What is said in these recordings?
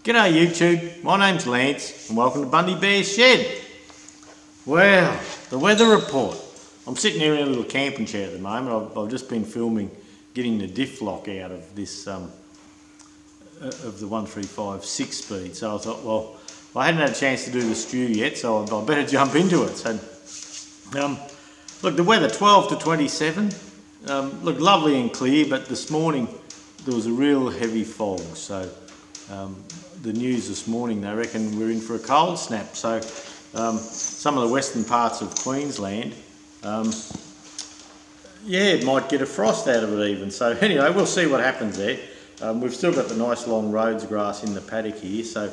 G'day YouTube, my name's Lance and welcome to Bundy Bear's Shed. Well, the weather report. I'm sitting here in a little camping chair at the moment. I've just been filming getting the diff lock out of this, of the 135 6-speed. So I thought, well, I hadn't had a chance to do the stew yet, so I better jump into it. So, look, the weather 12 to 27. Looked lovely and clear, but this morning there was a real heavy fog. So the news this morning, they reckon we're in for a cold snap. So some of the western parts of Queensland, yeah, it might get a frost out of it even. So anyway, we'll see what happens there. We've still got the nice long roads grass in the paddock here, so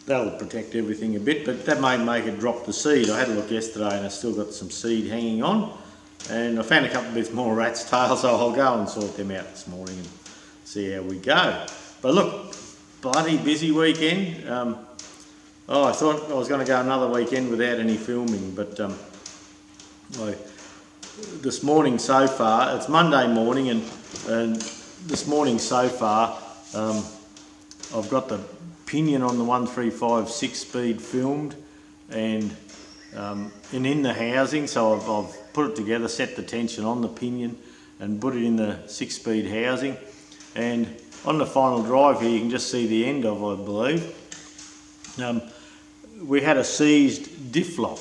that'll protect everything a bit, but that may make it drop the seed. I had a look yesterday and I still got some seed hanging on, and I found a couple of bits more rat's tails, so I'll go and sort them out this morning and see how we go. But look, bloody busy weekend. I thought I was going to go another weekend without any filming, but this morning so far, it's Monday morning, and this morning so far, I've got the pinion on the 135 6-speed filmed, and in the housing, so I've put it together, set the tension on the pinion and put it in the 6-speed housing, and on the final drive here you can just see the end of, I believe. We had a seized diff lock,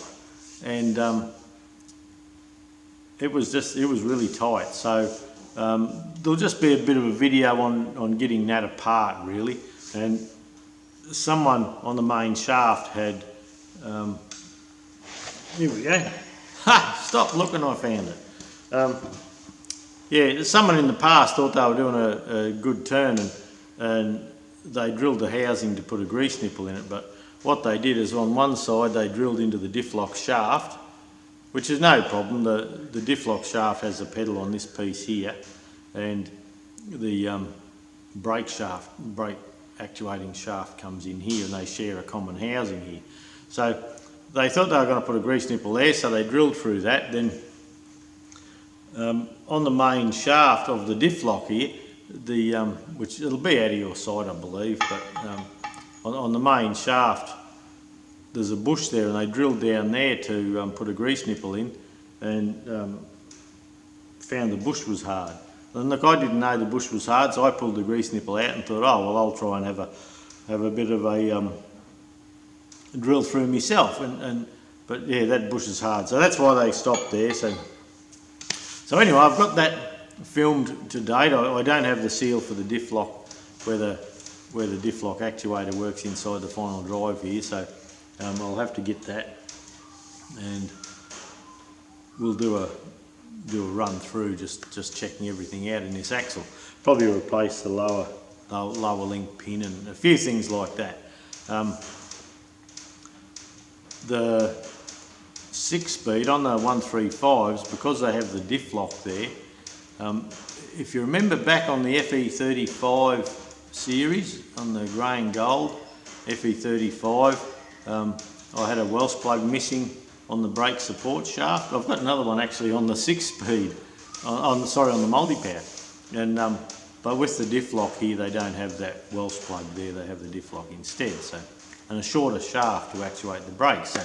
and it was really tight, so there'll just be a bit of a video on getting that apart really. And someone on the main shaft had, here we go, ha, stop looking, I found it. Yeah, someone in the past thought they were doing a good turn, and they drilled the housing to put a grease nipple in it, but what they did is on one side they drilled into the diff lock shaft, which is no problem. The diff lock shaft has a pedal on this piece here, and the brake actuating shaft comes in here, and they share a common housing here. So they thought they were going to put a grease nipple there, so they drilled through that. Then on the main shaft of the diff lock here, which it'll be out of your sight I believe, but on the main shaft there's a bush there, and they drilled down there to put a grease nipple in, and found the bush was hard. And look, I didn't know the bush was hard, so I pulled the grease nipple out and thought, oh well, I'll try and have a bit of a drill through myself. But yeah, that bush is hard, so that's why they stopped there. So anyway, I've got that filmed to date. I don't have the seal for the diff lock where the diff lock actuator works inside the final drive here, so I'll have to get that, and we'll do a run through, just checking everything out in this axle. Probably replace the lower link pin and a few things like that. The 6-speed on the 135s, because they have the diff lock there, if you remember back on the FE35 series, on the grey and gold FE35, I had a Welsh plug missing on the brake support shaft. I've got another one actually on the 6-speed, on the multi-power, and but with the diff lock here they don't have that Welsh plug there, they have the diff lock instead, so, and a shorter shaft to actuate the brakes.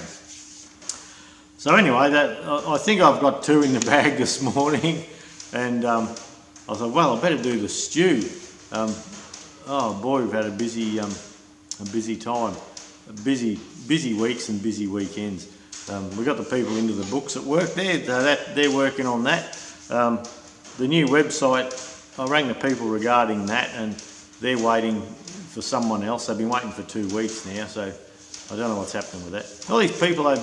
So anyway, I think I've got two in the bag this morning, and I thought, well, I better do the stew. Oh boy, we've had a busy time, busy weeks and busy weekends. We got the people into the books at work there, they're working on that. The new website, I rang the people regarding that, and they're waiting for someone else. They've been waiting for 2 weeks now, so I don't know what's happening with that. All these people,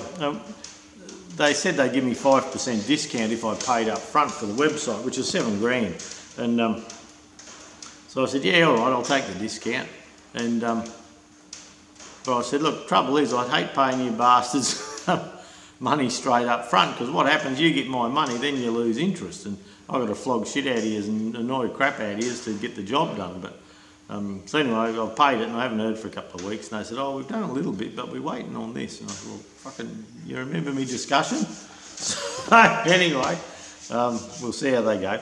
they said they'd give me 5% discount if I paid up front for the website, which is $7 grand. And so I said, yeah, all right, I'll take the discount. And but I said, look, trouble is I'd hate paying you bastards money straight up front, because what happens, you get my money, then you lose interest, and I've got to flog shit out of you and annoy crap out of you to get the job done. But so anyway, I've paid it and I haven't heard for a couple of weeks, and they said, oh, we've done a little bit, but we're waiting on this. And I said, well, fucking, you remember me discussion? So anyway, we'll see how they go.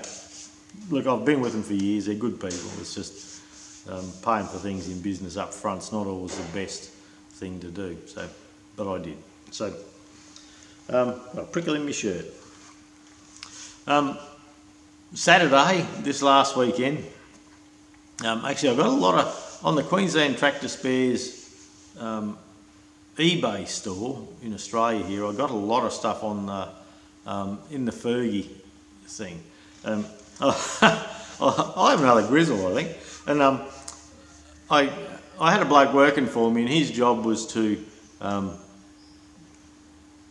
Look, I've been with them for years, they're good people. It's just paying for things in business up front's not always the best thing to do. So, but I did. So, a prickle in my shirt. Saturday, this last weekend, actually I got a lot of, on the Queensland Tractor Spares eBay store in Australia here, I got a lot of stuff on the, in the Fergie thing. I have another grizzle, I think. And I had a bloke working for me, and his job was to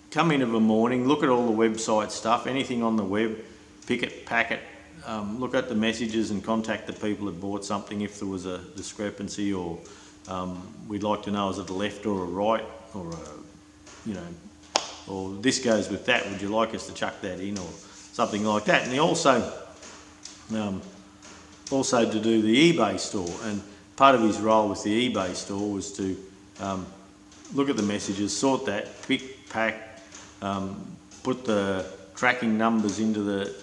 come in of a morning, look at all the website stuff, anything on the web, pick it, pack it, look at the messages and contact the people that bought something if there was a discrepancy, or we'd like to know is it a left or a right, or a, you know, or this goes with that, would you like us to chuck that in, or something like that. And he also to do the eBay store, and part of his role with the eBay store was to look at the messages, sort that, pick, pack, put the tracking numbers into the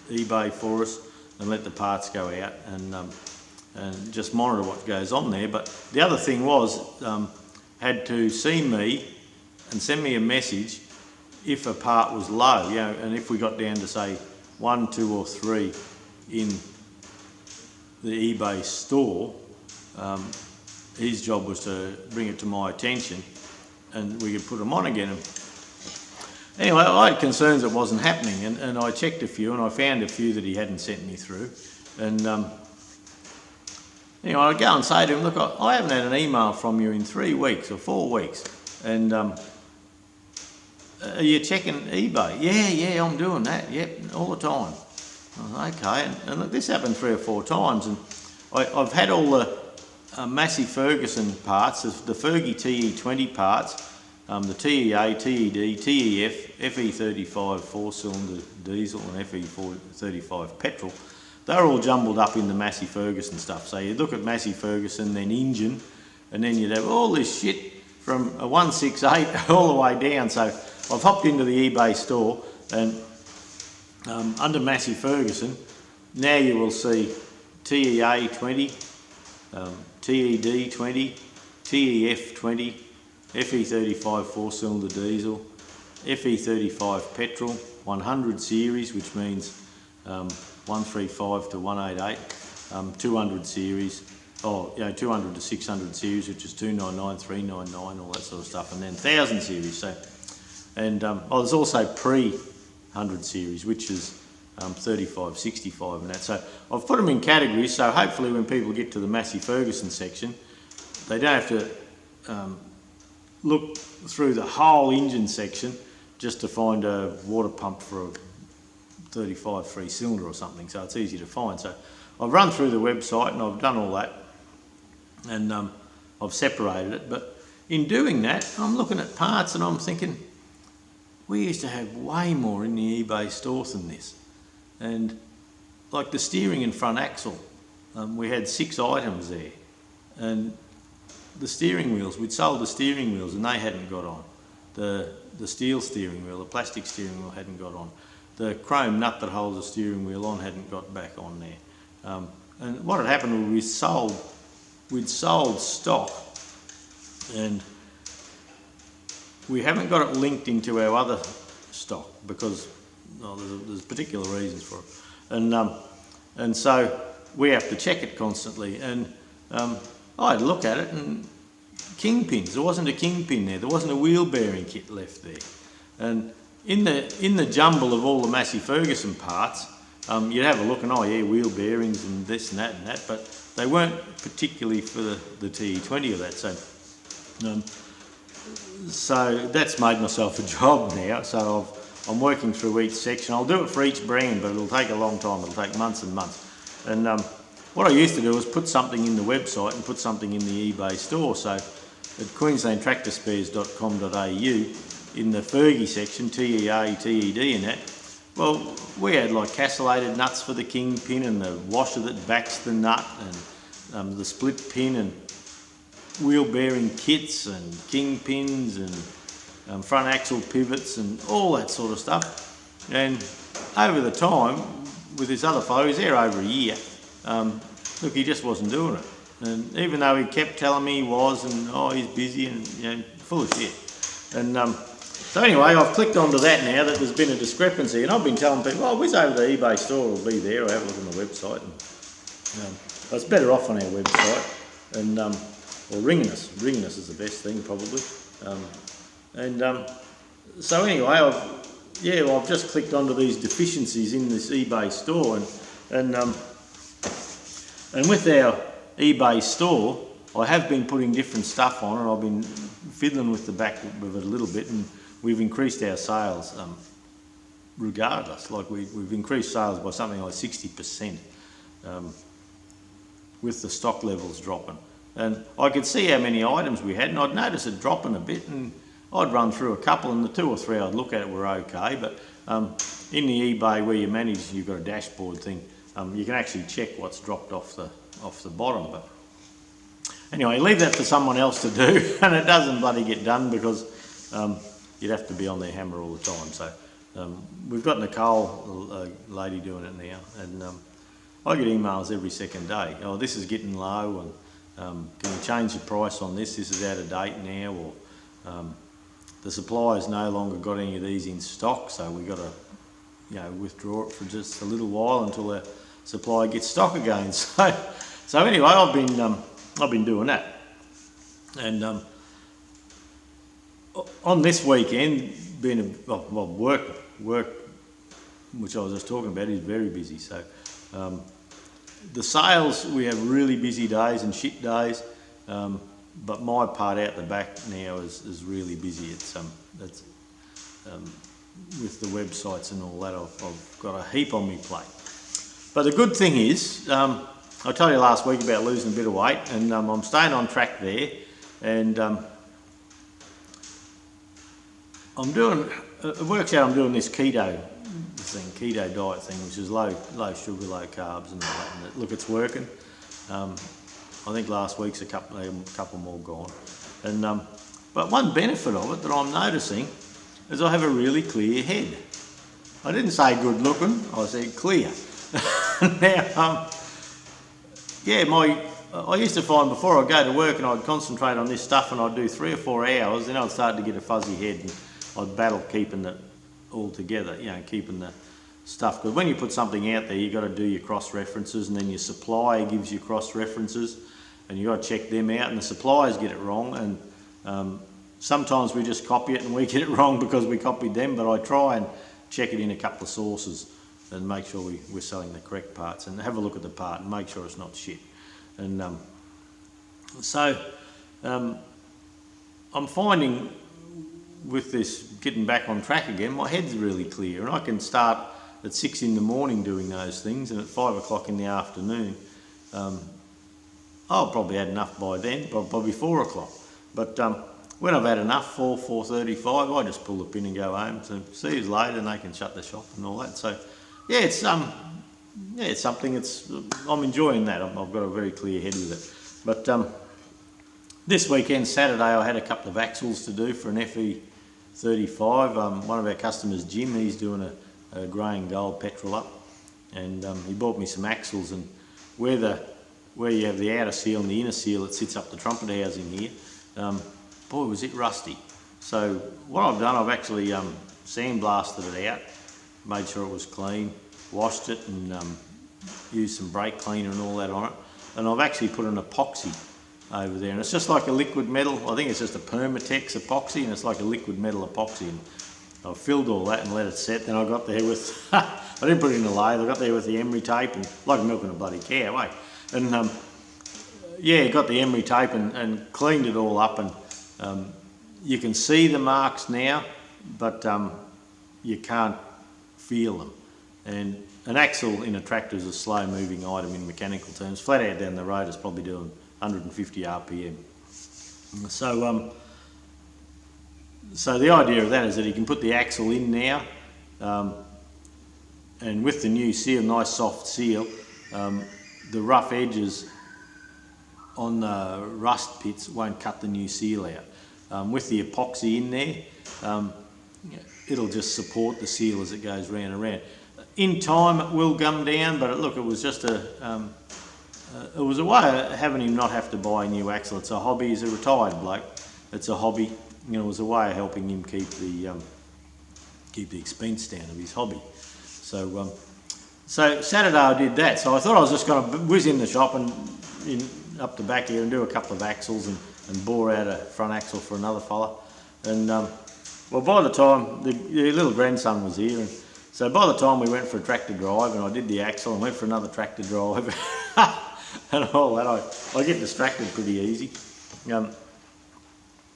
eBay for us, and let the parts go out, and just monitor what goes on there. But the other thing was, had to see me and send me a message if a part was low, you know, and if we got down to say 1, 2 or 3 in the eBay store, his job was to bring it to my attention and we could put them on again. Anyway, I had concerns it wasn't happening, and I checked a few, and I found a few that he hadn't sent me through. And anyway, I'd go and say to him, look, I haven't had an email from you in 3 weeks or 4 weeks, and are you checking eBay? Yeah, I'm doing that, yep, all the time. Okay, and look, this happened 3 or 4 times, and I've had all the Massey Ferguson parts, the Fergie TE20 parts, the TEA, TED, TEF, FE35 4-cylinder diesel and FE35 petrol. They're all jumbled up in the Massey Ferguson stuff. So you look at Massey Ferguson, then engine, and then you'd have all this shit from a 168 all the way down. So I've hopped into the eBay store, and under Massey Ferguson, now you will see TEA 20, TED 20, TEF 20, FE35 4-cylinder diesel, FE35 petrol, 100 series, which means 135 to 188, 200 series, 200 to 600 series, which is 299, 399, all that sort of stuff, and then 1000 series. So, and there's also pre-100 series, which is 35, 65 and that. So I've put them in categories, so hopefully when people get to the Massey Ferguson section, they don't have to look through the whole engine section just to find a water pump for a 35 3-cylinder or something, so it's easy to find. So I've run through the website and I've done all that, and I've separated it. But in doing that, I'm looking at parts and I'm thinking, we used to have way more in the eBay store than this. And like the steering and front axle, we had 6 items there, and the steering wheels, we'd sold the steering wheels and they hadn't got on. The steel steering wheel, the plastic steering wheel hadn't got on. The chrome nut that holds the steering wheel on hadn't got back on there. And what had happened was we'd sold stock, and we haven't got it linked into our other stock because there's particular reasons for it. And so we have to check it constantly. And I had a look at it, and kingpins, there wasn't a kingpin there, there wasn't a wheel bearing kit left there. And in the jumble of all the Massey Ferguson parts, you'd have a look and, oh yeah, wheel bearings and this and that, but they weren't particularly for the TE20 of that. So that's made myself a job now. So I'm working through each section. I'll do it for each brand, but it'll take a long time. It'll take months and months. And what I used to do was put something in the website and put something in the eBay store. So at queenslandtractorspares.com.au, in the Fergie section, TEA, TED and that, well, we had like castellated nuts for the kingpin and the washer that backs the nut, and the split pin, and wheel bearing kits and kingpins and front axle pivots and all that sort of stuff. And over the time, with this other fellow, he was there over a year, look, he just wasn't doing it. And even though he kept telling me he was, and oh, he's busy, and full of shit. And so anyway, I've clicked onto that now that there's been a discrepancy, and I've been telling people, oh, whiz over to the eBay store, it'll be there, or have a look on the website. And, it's better off on our website, and or ringing us. Ringing us is the best thing probably. So anyway, I've just clicked onto these deficiencies in this eBay store, and with our eBay store, I have been putting different stuff on, and I've been fiddling with the back of it a little bit, and we've increased our sales regardless. Like we've increased sales by something like 60%. With the stock levels dropping, and I could see how many items we had, and I'd notice it dropping a bit, and I'd run through a couple, and the 2 or 3 I'd look at were okay, but in the eBay where you manage, you've got a dashboard thing, you can actually check what's dropped off the bottom. But anyway, leave that for someone else to do, and it doesn't bloody get done because you'd have to be on their hammer all the time. So we've got Nicole, a lady, doing it now, and I get emails every second day. Oh, this is getting low, and can you change the price on this? This is out of date now, or the supplier's no longer got any of these in stock, so we've got to, withdraw it for just a little while until the supplier gets stock again. So anyway, I've been doing that, and on this weekend, work, which I was just talking about, is very busy. So. The sales, we have really busy days and shit days, but my part out the back now is really busy. It's with the websites and all that, I've got a heap on my plate. But the good thing is, I told you last week about losing a bit of weight, and I'm staying on track there, and I'm doing, it works out I'm doing this keto diet thing, which is low sugar, low carbs, and all that. And look, it's working. I think last week's a couple more gone. And but one benefit of it that I'm noticing is I have a really clear head. I didn't say good looking, I said clear. Now, I used to find before I'd go to work and I'd concentrate on this stuff, and I'd do 3 or 4 hours, then I'd start to get a fuzzy head, and I'd battle keeping it all together, keeping the stuff. Because when you put something out there, you've got to do your cross-references, and then your supplier gives you cross-references, and you've got to check them out, and the suppliers get it wrong, and sometimes we just copy it and we get it wrong because we copied them, but I try and check it in a couple of sources and make sure we're selling the correct parts, and have a look at the part and make sure it's not shit. And I'm finding with this getting back on track again, my head's really clear, and I can start at 6 in the morning doing those things, and at 5 o'clock in the afternoon, I'll probably had enough by then, probably 4 o'clock. But when I've had enough, 4:35, I just pull the pin and go home. So see you later, and they can shut the shop and all that. So it's something. I'm enjoying that. I've got a very clear head with it. But this weekend, Saturday, I had a couple of axles to do for an FE35. One of our customers, Jim, he's doing a grey and gold petrol up, and he bought me some axles, and where you have the outer seal and the inner seal that sits up the trumpet housing here, boy was it rusty. So what I've done, I've actually sandblasted it out, made sure it was clean, washed it, and used some brake cleaner and all that on it, and I've actually put an epoxy over there, and it's just like a liquid metal. I think it's just a Permatex epoxy, and it's like a liquid metal epoxy, and I filled all that and let it set. Then I got there with I didn't put it in the lathe, I got there with the emery tape, and like milking a bloody cow, eh? And got the emery tape and cleaned it all up, and you can see the marks now, but you can't feel them. And an axle in a tractor is a slow moving item in mechanical terms. Flat out down the road it's probably doing 150 RPM. So the idea of that is that you can put the axle in now, and with the new seal, nice soft seal, the rough edges on the rust pits won't cut the new seal out. With the epoxy in there, it'll just support the seal as it goes round and round. In time it will gum down, but look, it was just a it was a way of having him not have to buy a new axle. It's a hobby. He's a retired bloke. It's a hobby. You know, it was a way of helping him keep the expense down of his hobby. So so Saturday I did that. So I thought I was just going to whiz in the shop and up the back here and do a couple of axles and bore out a front axle for another fella. And well, by the time the little grandson was here, and so by the time we went for a tractor drive and I did the axle and went for another tractor drive and all that, I get distracted pretty easy.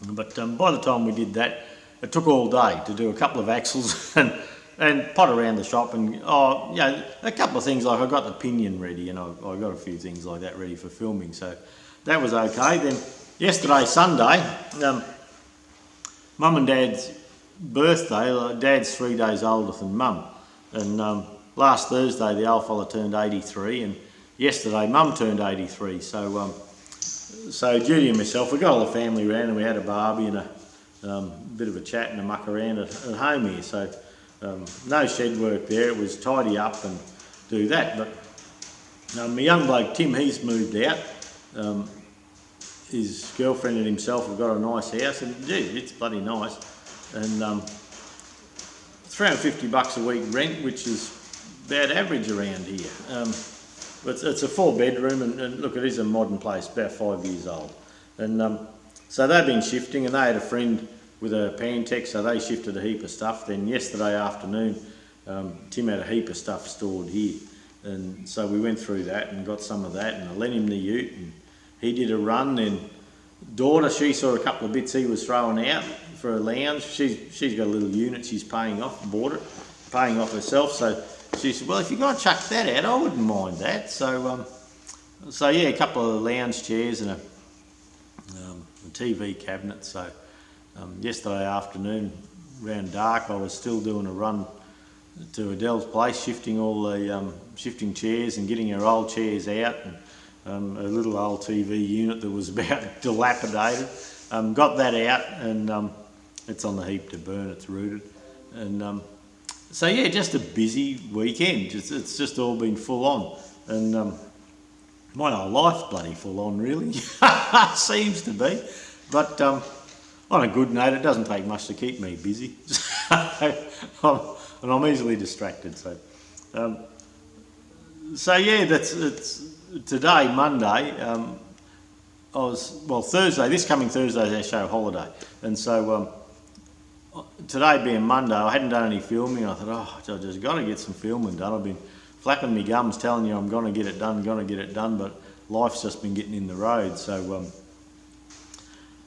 But by the time we did that, it took all day to do a couple of axles and pot around the shop and a couple of things, like I got the pinion ready and I got a few things like that ready for filming, so that was okay. Then yesterday, Sunday, Mum and Dad's birthday. Dad's 3 days older than Mum, and last Thursday the old fella turned 83, and yesterday Mum turned 83. So Judy and myself, we got all the family around and we had a barbie and a bit of a chat and a muck around at home here. So no shed work there. It was tidy up and do that. But my young bloke Tim, he's moved out. His girlfriend and himself have got a nice house, and gee, it's bloody nice. And $350 a week rent, which is about average around here. It's a 4-bedroom, and look, it is a modern place, about 5 years old. And so they've been shifting, and they had a friend with a Pantech, so they shifted a heap of stuff. Then yesterday afternoon, Tim had a heap of stuff stored here, and so we went through that and got some of that, and I lent him the ute, and he did a run. Then daughter, she saw a couple of bits he was throwing out for a lounge. She's got a little unit she's paying off, bought it, paying off herself. So she said, well, if you're going to chuck that out, I wouldn't mind that. So yeah, a couple of lounge chairs and a TV cabinet. So yesterday afternoon, around dark, I was still doing a run to Adele's place, shifting all the shifting chairs and getting her old chairs out, and a little old TV unit that was about dilapidated. Got that out, and it's on the heap to burn. It's rooted, and so yeah, just a busy weekend. It's just all been full on, and my whole life's bloody full on, really. Seems to be, but on a good note, it doesn't take much to keep me busy, and I'm easily distracted. So yeah, it's today, Monday. Thursday. This coming Thursday is our show holiday, and so today being Monday, I hadn't done any filming. I thought, I just got to get some filming done. I've been flapping my gums, telling you I'm going to get it done, but life's just been getting in the road. So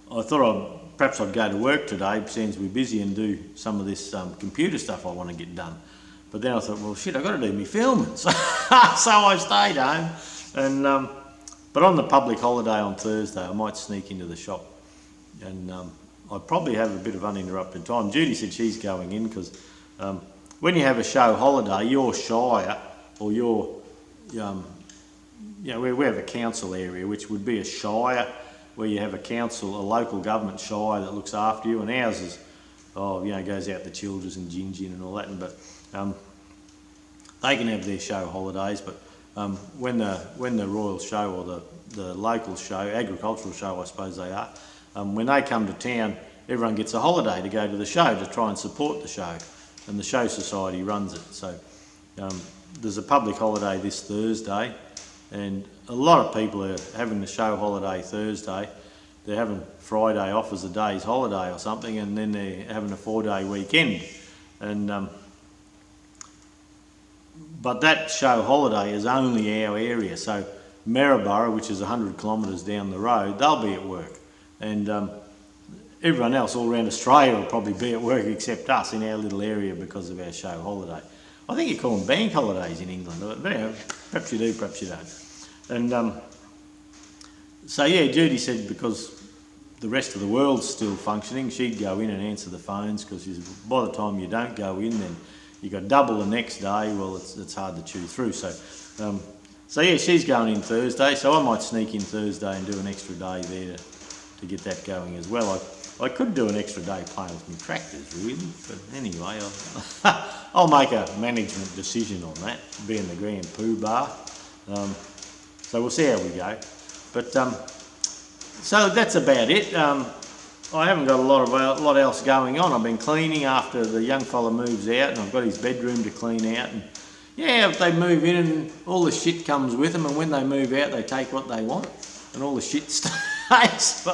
I thought perhaps I'd go to work today, since we're busy, and do some of this computer stuff I want to get done. But then I thought, well, shit, I've got to do my filming. So I stayed home. And but on the public holiday on Thursday, I might sneak into the shop, and I'd probably have a bit of uninterrupted time. Judy said she's going in because when you have a show holiday, your shire, or your, we have a council area, which would be a shire, where you have a council, a local government shire that looks after you, and ours is, goes out to Childers and Gingin and all that. But they can have their show holidays, but when the Royal Show, or the local show, agricultural show I suppose they are, when they come to town, everyone gets a holiday to go to the show to try and support the show, and the Show Society runs it. So there's a public holiday this Thursday, and a lot of people are having the show holiday Thursday. They're having Friday off as a day's holiday or something, and then they're having a 4-day weekend. And but that show holiday is only our area. So Maryborough, which is 100 kilometres down the road, they'll be at work, and everyone else all around Australia will probably be at work except us in our little area because of our show holiday. I think you call them bank holidays in England, but anyway, perhaps you do, perhaps you don't. And so yeah, Judy said because the rest of the world's still functioning, she'd go in and answer the phones, because by the time you don't go in, then you got double the next day. Well, it's hard to chew through. So yeah, she's going in Thursday, so I might sneak in Thursday and do an extra day there to get that going as well. I could do an extra day playing with my tractors, really, but anyway, I'll make a management decision on that, being the Grand Pooh Bar. So we'll see how we go. But so that's about it. I haven't got a lot else going on. I've been cleaning after the young fella moves out, and I've got his bedroom to clean out. And yeah, if they move in and all the shit comes with them, and when they move out, they take what they want, and all the shit stays.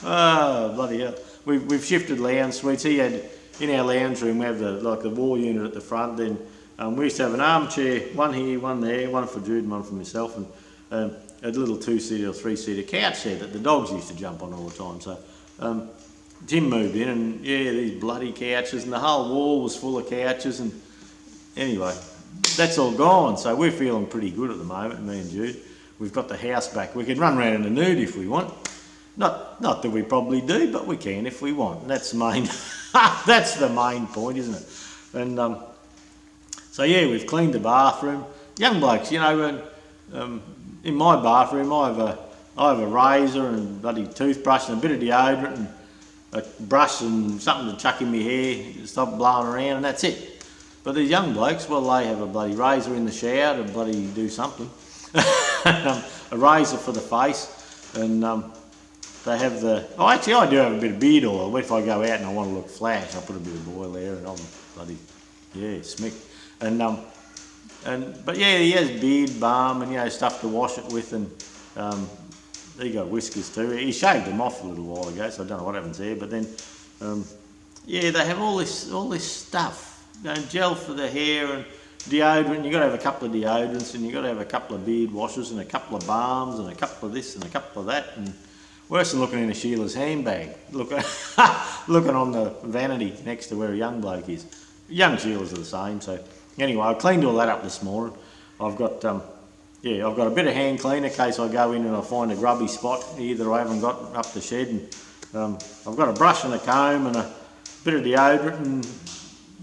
Oh, bloody hell. We've shifted lounge suites. He had, in our lounge room, we have the wall unit at the front. Then we used to have an armchair, one here, one there, one for Jude and one for myself, and a little 2-seater or 3-seater couch there that the dogs used to jump on all the time. So Tim moved in, and yeah, these bloody couches, and the whole wall was full of couches, and anyway, that's all gone. So we're feeling pretty good at the moment, me and Jude. We've got the house back. We can run around in the nude if we want. Not that we probably do, but we can if we want. And that's the main, that's the main point, isn't it? And so yeah, we've cleaned the bathroom. Young blokes, you know, in my bathroom, I have a razor and bloody toothbrush and a bit of deodorant and a brush and something to chuck in my hair to stop blowing around, and that's it. But these young blokes, well, they have a bloody razor in the shower to bloody do something. A razor for the face, and they have actually I do have a bit of beard oil. If I go out and I want to look flash, I put a bit of oil there, and I'm bloody, yeah, smick. But yeah, he has beard balm and, you know, stuff to wash it with, and he got whiskers too. He shaved them off a little while ago, so I don't know what happens there. But then, yeah, they have all this stuff, you know, gel for the hair and deodorant. You've got to have a couple of deodorants, and you've got to have a couple of beard washes and a couple of balms and a couple of this and a couple of that. And worse than looking in a Sheila's handbag, looking on the vanity next to where a young bloke is. Young Sheilas are the same. So anyway, I cleaned all that up this morning. I've got I've got a bit of hand clean in case I go in and I find a grubby spot here that I haven't got up the shed. And I've got a brush and a comb and a bit of deodorant and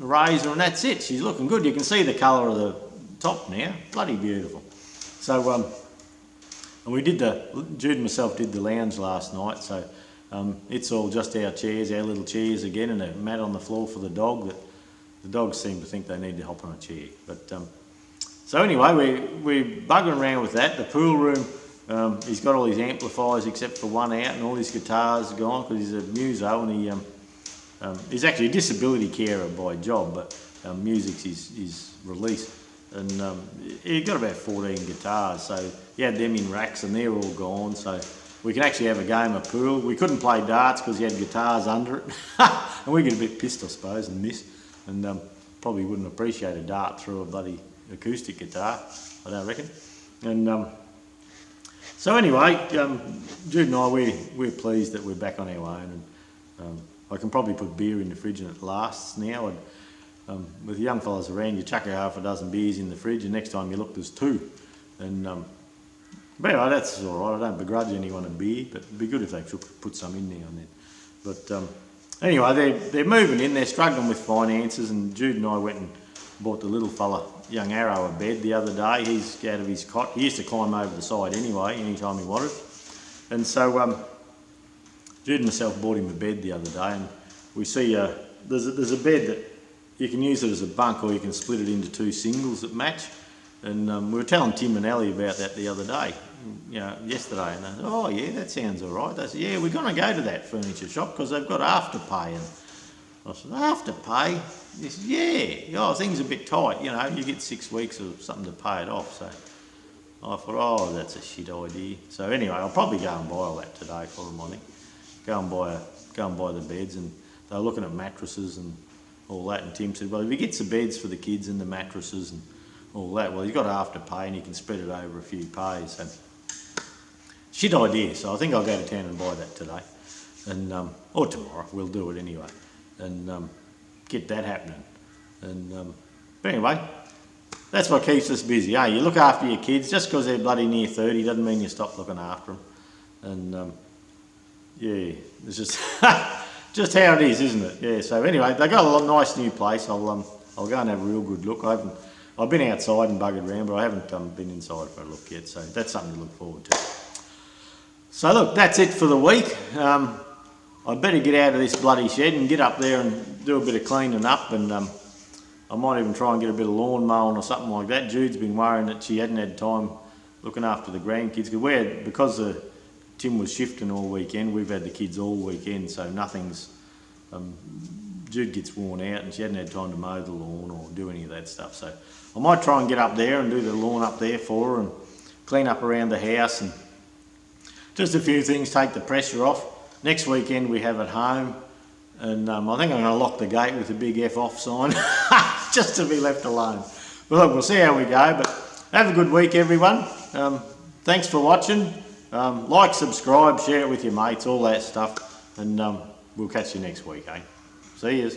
a razor, and that's it. She's looking good. You can see the colour of the top now. Bloody beautiful. So and we did Jude and myself did the lounge last night. So it's all just our chairs, our little chairs again, and a mat on the floor for the dog. That the dogs seem to think they need to hop on a chair. But so anyway, we're buggering around with that. The pool room, he's got all his amplifiers except for one out, and all his guitars are gone because he's a muso, and he's actually a disability carer by job, but music's his release. And he got about 14 guitars, so he had them in racks, and they're all gone. So we can actually have a game of pool. We couldn't play darts because he had guitars under it, and we get a bit pissed, I suppose, and miss, and probably wouldn't appreciate a dart through a bloody acoustic guitar, I don't reckon. And so anyway, Jude and I, we're pleased that we're back on our own, and I can probably put beer in the fridge and it lasts now. And with young fellas around, you chuck a half a dozen beers in the fridge, and next time you look, there's 2. And but anyway, that's all right. I don't begrudge anyone a beer, but it'd be good if they put some in now and then. But anyway, they're moving in. They're struggling with finances, and Jude and I went and bought the little fella, young Arrow, a bed the other day. He's out of his cot. He used to climb over the side anyway, anytime he wanted. And so Jude and myself bought him a bed the other day, and we see there's a bed that you can use it as a bunk, or you can split it into 2 singles that match. And we were telling Tim and Ellie about that the other day, you know, yesterday, and they said, oh yeah, that sounds all right. They said, yeah, we're going to go to that furniture shop because they've got afterpay. And I said, afterpay? He said, yeah, oh, things are a bit tight, you know, you get 6 weeks or something to pay it off. So I thought, oh, that's a shit idea. So anyway, I'll probably go and buy all that today for them, I think. Go and buy the beds, and they were looking at mattresses and all that, and Tim said, well, if he gets the beds for the kids and the mattresses and all that, well, he's got afterpay and he can spread it over a few pays. So shit idea. So I think I'll go to town and buy that today, and or tomorrow. We'll do it anyway, and get that happening. And but anyway, that's what keeps us busy. You look after your kids. Just because they're bloody near 30 doesn't mean you stop looking after them. And yeah, it's just just how it is, isn't it? Yeah. So anyway, they got a nice new place. I'll go and have a real good look. I've been outside and buggered around, but I haven't been inside for a look yet. So that's something to look forward to. So look, that's it for the week. I'd better get out of this bloody shed and get up there and do a bit of cleaning up, and I might even try and get a bit of lawn mowing or something like that. Jude's been worrying that she hadn't had time looking after the grandkids. Because Tim was shifting all weekend, we've had the kids all weekend, so nothing's... Jude gets worn out and she hadn't had time to mow the lawn or do any of that stuff. So I might try and get up there and do the lawn up there for her and clean up around the house and just a few things, take the pressure off. Next weekend we have at home, and I think I'm going to lock the gate with a big F off sign just to be left alone. But look, we'll see how we go, but have a good week everyone. Thanks for watching. Like, subscribe, share it with your mates, all that stuff, and we'll catch you next week, eh? See yous.